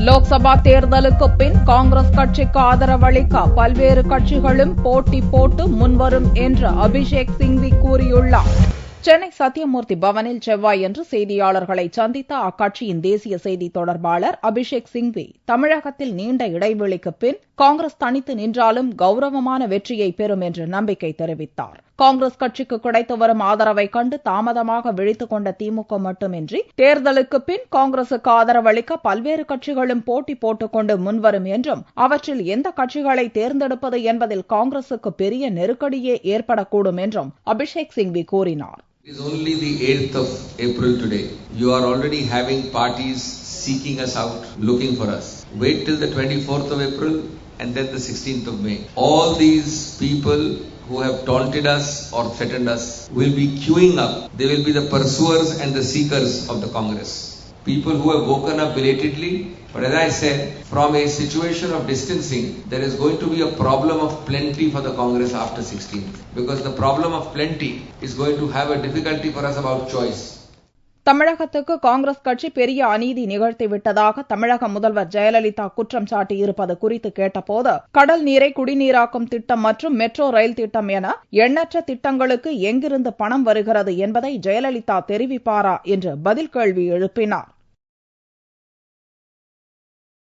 லோக்சபா தேர்தலுக்கு பின் காங்கிரஸ் கட்சிக்கு ஆதரவளிக்க பல்வேறு கட்சிகளும் போட்டி போட்டு முன்வரும் என்று அபிஷேக் சிங்வி கூறியுள்ளார். சென்னை சத்தியமூர்த்தி பவனில் செவ்வாயன்று செய்தியாளர்களை சந்தித்த அக்கட்சியின் தேசிய செய்தி தொடர்பாளர் அபிஷேக் சிங்வி, தமிழகத்தில் நீண்ட இடைவெளிக்கு பின் காங்கிரஸ் தனித்து நின்றாலும் கௌரவமான வெற்றியை பெறும் என்று நம்பிக்கை தெரிவித்தார். காங்கிரஸ் கட்சிக்கு கிடைத்து வரும் ஆதரவை கண்டு தாமதமாக விழித்துக் கொண்ட திமுக மட்டுமின்றி தேர்தலுக்கு பின் காங்கிரசுக்கு ஆதரவளிக்க பல்வேறு கட்சிகளும் போட்டி போட்டுக் கொண்டு முன்வரும் என்றும், அவற்றில் எந்த கட்சிகளை தேர்ந்தெடுப்பது என்பதில் காங்கிரசுக்கு பெரிய நெருக்கடியே ஏற்படக்கூடும் என்றும் அபிஷேக் சிங்வி கூறினார். It is only the 8th of April today. You are already having parties seeking us out, looking for us. Wait till the 24th of April and then the 16th of May. All these people who have taunted us or threatened us will be queuing up. They will be the pursuers and the seekers of the Congress. People who have woken up belatedly. But as I said, from a situation of distancing, there is going to be a problem of plenty for the Congress after 16th. Because the problem of plenty is going to have a difficulty for us about choice. தமிழகத்துக்கு காங்கிரஸ் கட்சி பெரிய அநீதி நிகழ்த்திவிட்டதாக தமிழக முதல்வர் ஜெயலலிதா குற்றம் சாட்டியிருப்பது குறித்து கேட்டபோது, கடல் நீரை குடிநீராக்கும் திட்டம் மற்றும் மெட்ரோ ரயில் திட்டம் என எண்ணற்ற திட்டங்களுக்கு எங்கிருந்து பணம் வருகிறது என்பதை ஜெயலலிதா தெரிவிப்பாரா என்று பதில் கேள்வி எழுப்பினார்.